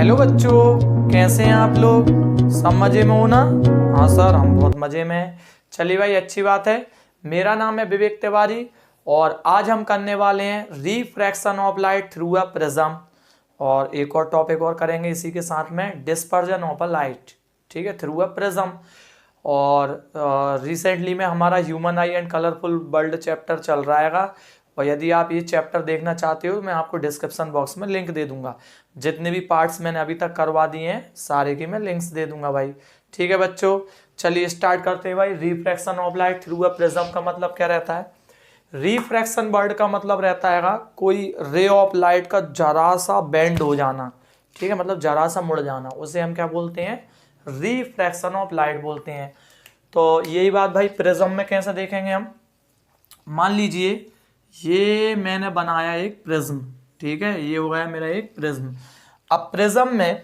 Hello बच्चों, कैसे हैं आप लोग? सब मजे में हो ना? हाँ सर, हम बहुत मजे में हैं। चलिए भाई, अच्छी बात है। मेरा नाम है विवेक तिवारी और आज हम करने वाले हैं refraction of light through a prism. और एक और टॉपिक और करेंगे इसी के साथ में, डिस्पर्जन ऑफ अ लाइट, ठीक है, थ्रू अ प्रिज्म। और रिसेंटली में हमारा human I and colourful world chapter चल रहा है। और यदि आप ये चैप्टर देखना चाहते हो, मैं आपको डिस्क्रिप्शन बॉक्स में लिंक दे दूंगा। जितने भी पार्ट्स मैंने अभी तक करवा दिए हैं सारे की मैं लिंक्स दे दूंगा भाई। ठीक है बच्चों, चलिए स्टार्ट करते हैं भाई। Refraction of light through a prism का मतलब क्या रहता है? रिफ्रैक्शन वर्ड का मतलब रहता है कोई रे ऑफ लाइट का जरा सा बेंड हो जाना, ठीक है, मतलब जरा सा मुड़ जाना, उसे हम क्या बोलते हैं? रिफ्रैक्शन ऑफ लाइट बोलते हैं। तो यही बात भाई प्रिज्म में कैसे देखेंगे हम? मान लीजिए ये मैंने बनाया एक प्रिज्म, ठीक है, ये हो गया मेरा एक प्रिज्म। अब प्रिज्म में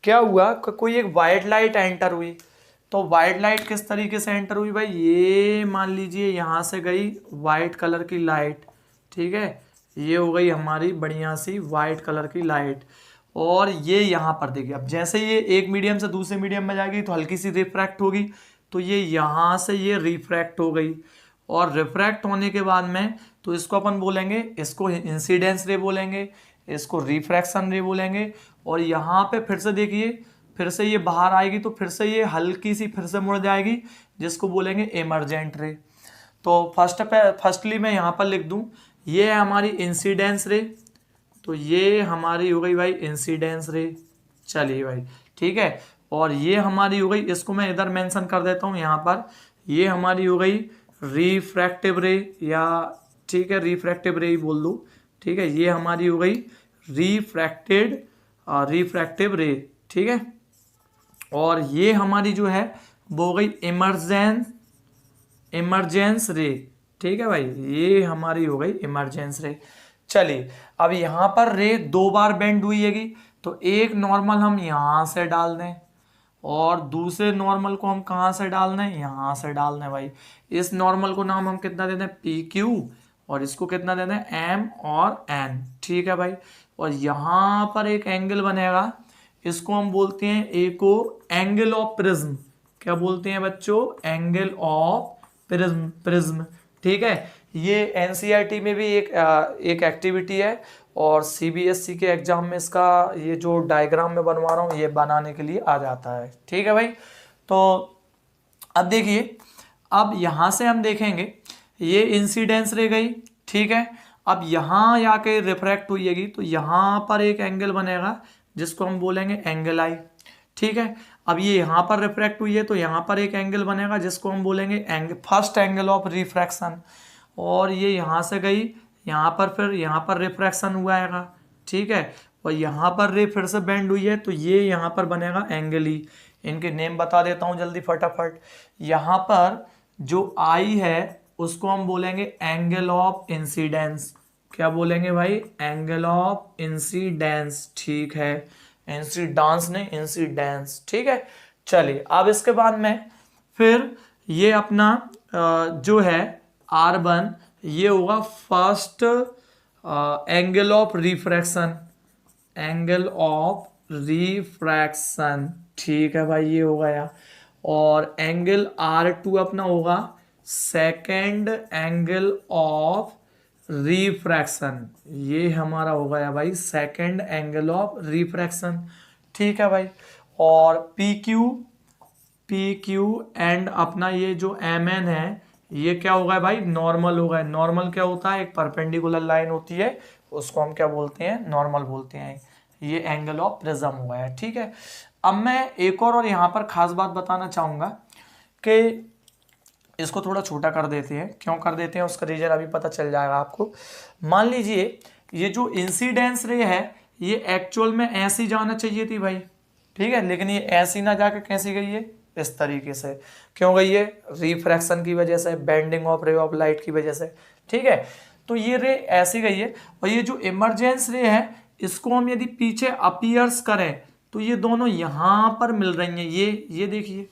क्या हुआ कि कोई एक वाइट लाइट एंटर हुई। तो वाइट लाइट किस तरीके से एंटर हुई भाई? ये मान लीजिए यहाँ से गई वाइट कलर की लाइट, ठीक है, ये हो गई हमारी बढ़िया सी वाइट कलर की लाइट। और ये यहाँ पर देखिए, अब जैसे ये एक मीडियम से दूसरे मीडियम में जाएगी तो हल्की सी रिफ्रैक्ट होगी, तो ये यहाँ से ये रिफ्रैक्ट हो गई। और रिफ्रैक्ट होने के बाद में तो इसको अपन बोलेंगे, इसको इंसिडेंस रे बोलेंगे, इसको रिफ्रैक्शन रे बोलेंगे। और यहाँ पे फिर से देखिए, फिर से ये बाहर आएगी तो फिर से ये हल्की सी फिर से मुड़ जाएगी, जिसको बोलेंगे इमरजेंट रे। तो फर्स्टली मैं यहाँ पर लिख दूँ, ये है हमारी इंसिडेंस रे, तो ये हमारी हो गई भाई इंसिडेंस रे। चलिए भाई, ठीक है। और ये हमारी हो गई, इसको मैं इधर मेंशन कर देता हूँ यहाँ पर, ये हमारी हो गई रिफ्रैक्टिव रे, या ठीक है रिफ्रैक्टिव रे ही बोल दो, ठीक है, ये हमारी हो गई रिफ्रैक्टिव रे, ठीक है। और ये हमारी जो है वो हो गई इमरजेंस रे, ठीक है भाई, ये हमारी हो गई इमरजेंस रे। चलिए, अब यहाँ पर रे दो बार बेंड हुई हैगी, तो एक नॉर्मल हम यहाँ से डाल दें और दूसरे नॉर्मल को हम कहाँ से डाल दें? यहाँ से डाल दें भाई। इस नॉर्मल को नाम हम कितना दे दें? पी क्यू, और इसको कितना दे दें? एम और एन, ठीक है भाई। और यहाँ पर एक एंगल बनेगा, इसको हम बोलते हैं एको एंगल ऑफ प्रिज्म। क्या बोलते हैं बच्चों? एंगल ऑफ प्रिज्म, ठीक है। ये एनसीईआरटी में भी एक एक्टिविटी है, और सीबीएसई के एग्जाम में इसका ये जो डायग्राम में बनवा रहा हूँ ये बनाने के लिए आ जाता है, ठीक है भाई। तो अब देखिए, अब यहाँ से हम देखेंगे ये इंसिडेंस रह गई, ठीक है। अब यहाँ आके रिफ्रैक्ट हुई है, तो यहाँ पर एक एंगल बनेगा जिसको हम बोलेंगे एंगल आई, ठीक है। अब ये यहाँ पर रिफ्रैक्ट हुई है तो यहाँ पर एक एंगल बनेगा जिसको हम बोलेंगे फर्स्ट एंगल ऑफ रिफ्रैक्शन। और ये यहाँ से गई यहाँ पर, फिर यहाँ पर रिफ्रैक्शन हुआ है, ठीक है। और यहाँ पर रे फिर से बेंड हुई है तो ये यहाँ पर बनेगा एंगल ई। इनके नेम बता देता हूँ जल्दी फटाफट। यहाँ पर जो आई है उसको हम बोलेंगे एंगल ऑफ इंसिडेंस। क्या बोलेंगे भाई? एंगल ऑफ इंसिडेंस, ठीक है, इंसिडेंस नहीं इंसिडेंस, ठीक है। चलिए, अब इसके बाद में फिर ये अपना जो है R1, ये होगा first angle of refraction, angle of refraction, ठीक है भाई, ये हो गया। और एंगल R2 अपना होगा सेकेंड एंगल ऑफ रिफ्रैक्शन, ये हमारा हो गया भाई सेकेंड एंगल ऑफ रिफ्रैक्शन, ठीक है भाई। और पी क्यू एंड अपना ये जो एम एन है, ये क्या होगा भाई? नॉर्मल होगा। नॉर्मल क्या होता है? एक परपेंडिकुलर लाइन होती है, उसको हम क्या बोलते हैं? नॉर्मल बोलते हैं। ये एंगल ऑफ प्रिज्म हो गया, ठीक है। अब मैं एक और यहाँ पर खास बात बताना चाहूंगा कि इसको थोड़ा छोटा कर देते हैं। क्यों कर देते हैं उसका रीजन अभी पता चल जाएगा आपको। मान लीजिए ये जो इंसिडेंस रे है ये एक्चुअल में ऐसी जाना चाहिए थी भाई, ठीक है, लेकिन ये ऐसी ना जाके कैसी गई है? इस तरीके से। क्यों गई है? रिफ्रैक्शन की वजह से, bending of ray of light की वजह से, ठीक है। तो ये रे ऐसी गई है। और ये जो इमरजेंस रे है इसको हम यदि पीछे अपीयर्स करें तो ये दोनों यहाँ पर मिल रही हैं, ये देखिए।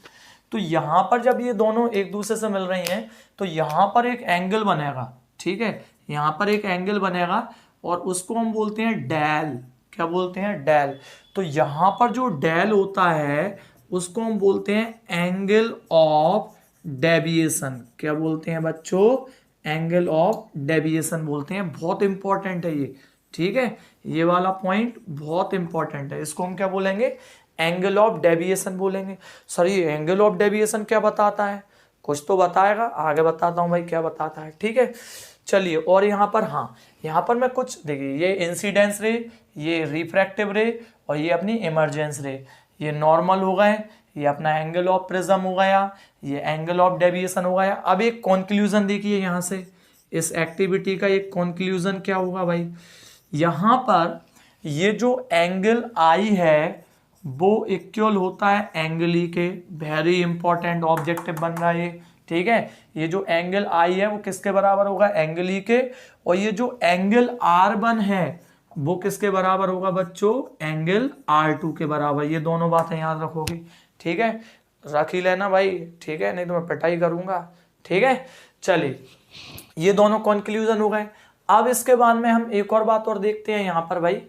तो यहाँ पर जब ये दोनों एक दूसरे से मिल रही हैं तो यहाँ पर एक एंगल बनेगा, ठीक है, यहाँ पर एक एंगल बनेगा और उसको हम बोलते हैं डेल, क्या बोलते हैं, डेल। तो यहाँ पर जो डेल होता है उसको हम बोलते हैं एंगल ऑफ डेविएशन। क्या बोलते हैं बच्चों, एंगल ऑफ डेविएशन बोलते हैं। बहुत इंपॉर्टेंट है ये, ठीक है, ये वाला पॉइंट बहुत इंपॉर्टेंट है। इसको हम क्या बोलेंगे, एंगल ऑफ डेविएशन बोलेंगे। सर ये एंगल ऑफ डेविएशन क्या बताता है, कुछ तो बताएगा, आगे बताता हूं भाई क्या बताता है, ठीक है। चलिए, और यहाँ पर, हाँ यहाँ पर मैं कुछ देखिए, ये इंसिडेंस रे, ये रिफ्रैक्टिव रे, और ये अपनी इमरजेंस रे, ये नॉर्मल हो गए, ये अपना एंगल ऑफ प्रिज्म हो गया, ये एंगल ऑफ डेविएशन हो गया। अब एक कंक्लूजन देखिए यहाँ से, इस एक्टिविटी का एक कंक्लूजन क्या होगा भाई, यहाँ पर ये जो एंगल आई है वो इक्वल होता है एंगल ई के। वेरी इंपॉर्टेंट ऑब्जेक्टिव बन रहा है ये, ठीक है। ये जो एंगल आई है वो किसके बराबर होगा, एंगल ई के। और ये जो एंगल R1 है वो किसके बराबर होगा बच्चों, एंगल R2 के बराबर। ये दोनों बातें याद रखोगे, ठीक है, रख ही लेना भाई, ठीक है, नहीं तो मैं पिटाई करूंगा, ठीक है। चलिए, ये दोनों कंक्लूजन हो गए। अब इसके बाद में हम एक और बात और देखते हैं यहाँ पर भाई,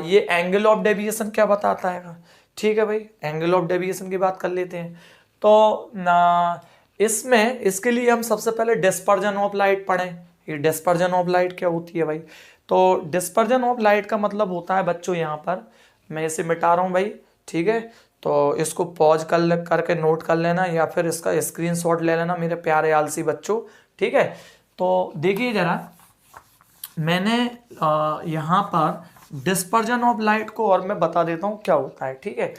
ये एंगल ऑफ डेविएशन क्या बताता है, ठीक है भाई, एंगल ऑफ डेविएशन की बात कर लेते हैं। तो ना इसमें, इसके लिए हम सबसे पहले डिस्पर्जन ऑफ लाइट पढ़ें। ये डिस्पर्जन ऑफ लाइट क्या होती है भाई, तो डिस्पर्जन ऑफ लाइट का मतलब होता है बच्चों, यहाँ पर मैं इसे मिटा रहा हूँ भाई, ठीक है, तो इसको पॉज करके नोट कर लेना, या फिर इसका स्क्रीनशॉट ले लेना मेरे प्यारे आलसी बच्चों, ठीक है। तो देखिए जरा, मैंने यहाँ पर डिस्पर्जन ऑफ लाइट को और मैं बता देता हूँ क्या होता है, ठीक है।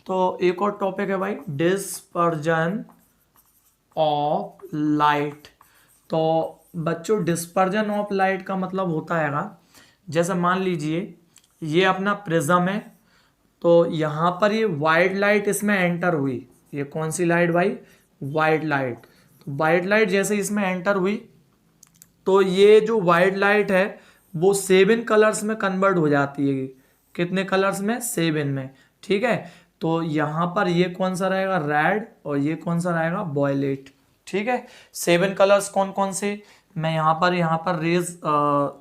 तो एक और टॉपिक है भाई, डिस्पर्जन ऑफ लाइट। तो बच्चों डिस्पर्जन ऑफ लाइट का मतलब होता है, जैसे मान लीजिए ये अपना प्रिज्म है, तो यहाँ पर ये वाइट लाइट इसमें एंटर हुई, ये कौन सी लाइट भाई, वाइट लाइट। तो वाइट लाइट जैसे इसमें एंटर हुई, तो ये जो वाइट लाइट है वो 7 कलर्स में कन्वर्ट हो जाती है। कितने कलर्स में, 7 में, ठीक है। तो यहाँ पर ये कौन सा रहेगा, रेड, और ये कौन सा रहेगा, वॉयलेट, ठीक है। 7 कलर्स कौन कौन से, मैं यहाँ पर रेज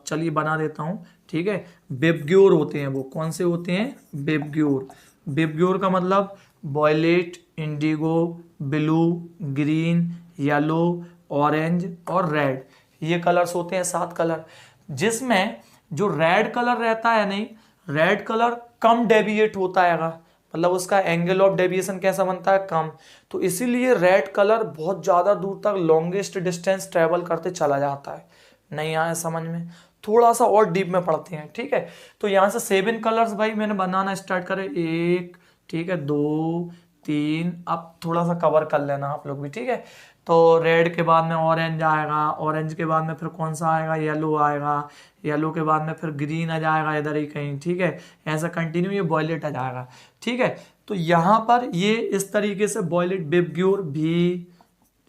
चलिए बना देता हूँ, ठीक है। विबग्योर होते हैं वो, कौन से होते हैं, विबग्योर। विबग्योर का मतलब violet, indigo, blue, green, yellow, orange और रेड, ये कलर्स होते हैं 7 कलर। जिसमें जो रेड कलर रहता है, नहीं, रेड कलर कम डेविएट होता है, मतलब उसका एंगल ऑफ डेविएशन कैसा बनता है, कम। तो इसीलिए रेड कलर बहुत ज़्यादा दूर तक लॉन्गेस्ट डिस्टेंस ट्रेवल करते चला जाता है। नहीं आया समझ में, थोड़ा सा और डीप में पढ़ते हैं, ठीक है। तो यहाँ से 7 कलर्स भाई मैंने बनाना स्टार्ट करे, 1, ठीक है, 2, 3, अब थोड़ा सा कवर कर लेना आप लोग भी, ठीक है। तो रेड के बाद में ऑरेंज आएगा, ऑरेंज के बाद में फिर कौन सा आएगा, येलो आएगा, येलो के बाद में फिर ग्रीन आ जाएगा इधर ही कहीं, ठीक है, ऐसा कंटिन्यू ये वॉयलेट आ जाएगा, ठीक है। तो यहाँ पर ये इस तरीके से वॉयलेट, विबग्योर भी,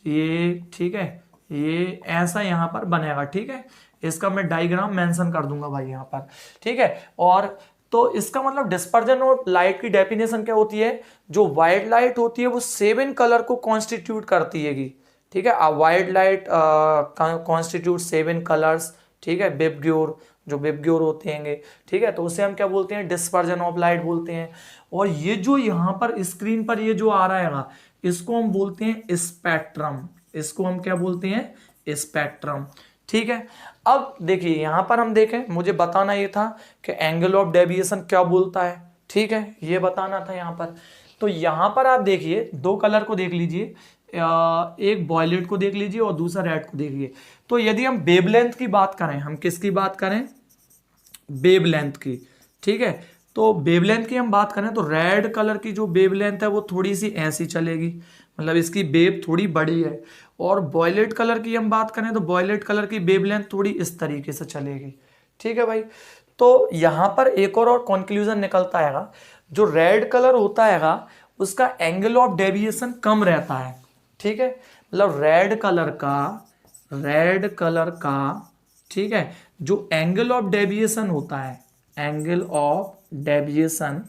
ये ठीक है, ये ऐसा यहाँ पर बनेगा, ठीक है। इसका मैं डायग्राम मेंशन कर दूंगा भाई यहाँ पर, ठीक है। और तो इसका मतलब डिस्पर्जन ऑफ लाइट की डेफिनेशन क्या होती है, जो व्हाइट लाइट होती है वो 7 कलर को कॉन्स्टिट्यूट करती है, ठीक है। व्हाइट लाइट कॉन्स्टिट्यूट 7 कलर्स, ठीक है। विबग्योर, जो विबग्योर होते हैं, ठीक है, तो उसे हम क्या बोलते हैं, डिस्पर्जन ऑफ लाइट बोलते हैं। और ये जो यहाँ पर स्क्रीन पर ये जो आ रहा है, इसको हम बोलते हैं स्पेक्ट्रम, इसको हम क्या बोलते हैं, स्पेक्ट्रम, ठीक है। अब देखिए यहाँ पर हम देखें, मुझे बताना ये था कि एंगल ऑफ डेविएशन क्या बोलता है, ठीक है, ये बताना था यहाँ पर। तो यहाँ पर आप देखिए 2 कलर को देख लीजिए, एक वॉयलेट को देख लीजिए और दूसरा रेड को देखिए। तो यदि हम वेवलेंथ की बात करें, हम किसकी बात करें, वेवलेंथ की, ठीक है। तो वेवलेंथ की हम बात करें तो रेड कलर की जो वेवलेंथ है वो थोड़ी सी ऐसी चलेगी, मतलब इसकी वेव थोड़ी बड़ी है। और वॉयलेट कलर की हम बात करें तो वॉयलेट कलर की वेवलेंथ थोड़ी इस तरीके से चलेगी, ठीक है भाई। तो यहाँ पर एक और कंक्लूजन निकलता है, जो रेड कलर होता है उसका एंगल ऑफ डेविएशन कम रहता है, ठीक है। मतलब रेड कलर का, ठीक है, जो एंगल ऑफ डेविएशन होता है, एंगल ऑफ डेविएशन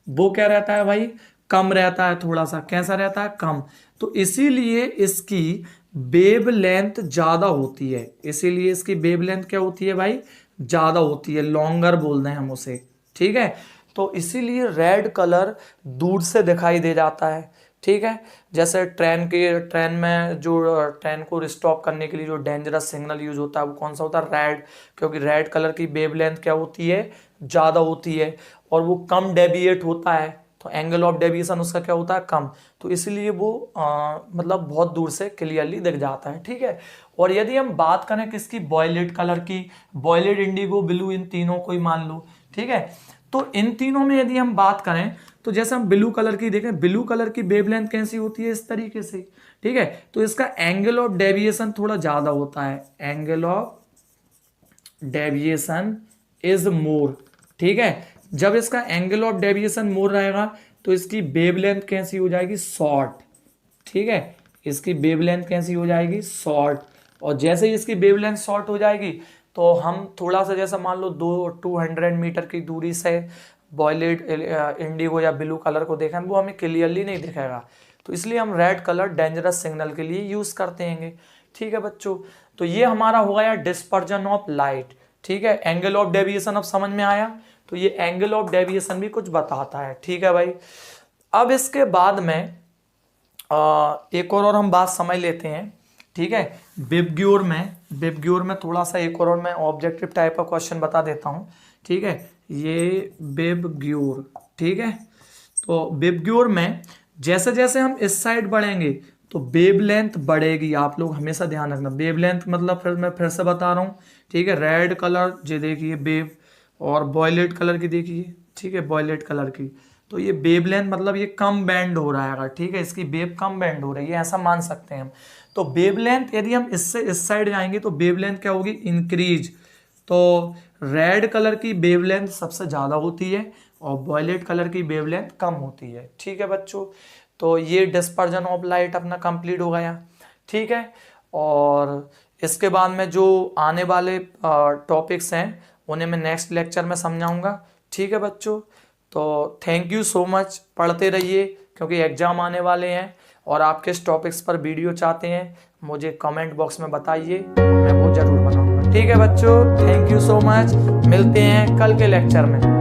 वो क्या रहता है भाई, कम रहता है, थोड़ा सा कैसा रहता है, कम। तो इसीलिए इसकी वेव लेंथ ज़्यादा होती है, इसीलिए इसकी वेव लेंथ क्या होती है भाई, ज़्यादा होती है, लॉन्गर बोल दें हम उसे, ठीक है। तो इसीलिए रेड कलर दूर से दिखाई दे जाता है, ठीक है। जैसे ट्रेन में जो ट्रेन को स्टॉप करने के लिए जो डेंजरस सिग्नल यूज होता है वो कौन सा होता है, रेड, क्योंकि रेड कलर की वेवलेंथ क्या होती है, ज़्यादा होती है, और वो कम डेविएट होता है, तो एंगल ऑफ डेविएशन उसका क्या होता है, कम, तो इसलिए वो मतलब बहुत दूर से क्लियरली दिख जाता है, ठीक है। और यदि हम बात करें किसकी, वॉयलेट कलर की, वॉयलेट, इंडिगो, ब्लू, इन तीनों को ही मान लो, ठीक है। तो इन तीनों में यदि हम बात करें तो जैसे हम ब्लू कलर की देखें, ब्लू कलर की वेवलेंथ कैसी होती है, इस तरीके से, ठीक है। तो इसका एंगल ऑफ डेविएशन थोड़ा ज्यादा होता है, angle of deviation is more, ठीक है। जब इसका एंगल ऑफ डेविएशन मोर रहेगा तो इसकी वेवलेंथ कैसी हो जाएगी, शॉर्ट, ठीक है। इसकी वेवलेंथ कैसी हो जाएगी, शॉर्ट, और जैसे ही इसकी वेवलेंथ शॉर्ट हो जाएगी तो हम थोड़ा सा जैसा मान लो 200 मीटर की दूरी से वॉयलेट, इंडिगो या ब्लू कलर को देखें, वो हमें क्लियरली नहीं दिखेगा, तो इसलिए हम रेड कलर डेंजरस सिग्नल के लिए यूज करते हैं, ठीक है बच्चों। तो ये हमारा हो गया डिस्पर्जन ऑफ लाइट, ठीक है। एंगल ऑफ डेविएशन अब समझ में आया, तो ये एंगल ऑफ डेविएशन भी कुछ बताता है, ठीक है भाई। अब इसके बाद में एक और हम बात समझ लेते हैं, ठीक है। विबग्योर में थोड़ा सा एक और मैं ऑब्जेक्टिव टाइप का क्वेश्चन बता देता हूँ, ठीक है। ये विबग्योर, ठीक है। तो विबग्योर में जैसे जैसे हम इस साइड बढ़ेंगे तो वेवलेंथ बढ़ेगी, आप लोग हमेशा ध्यान रखना, वेवलेंथ मतलब मैं फिर से बता रहा हूँ, ठीक है। रेड कलर ये देखिए वेव, और वॉयलेट कलर की देखिए, ठीक है, वॉयलेट कलर की, तो ये वेवलेंथ मतलब ये कम बैंड हो रहा है, ठीक है, इसकी वेव कम बैंड हो रही है, ऐसा मान सकते हैं हम। तो वेवलेंथ यदि हम इससे इस साइड जाएंगे तो वेवलेंथ क्या होगी, इंक्रीज, तो रेड कलर की वेवलेंथ सबसे ज़्यादा होती है और वॉयलेट कलर की वेवलेंथ कम होती है, ठीक है बच्चों। तो ये डिस्पर्जन ऑफ लाइट अपना कंप्लीट हो गया, ठीक है। और इसके बाद में जो आने वाले टॉपिक्स हैं उन्हें मैं नेक्स्ट लेक्चर में समझाऊंगा, ठीक है बच्चों। तो थैंक यू सो मच, पढ़ते रहिए क्योंकि एग्जाम आने वाले हैं, और आप किस टॉपिक्स पर वीडियो चाहते हैं मुझे कमेंट बॉक्स में बताइए, मैं वो जरूर बनाऊंगा, ठीक है बच्चों। थैंक यू सो मच, मिलते हैं कल के लेक्चर में।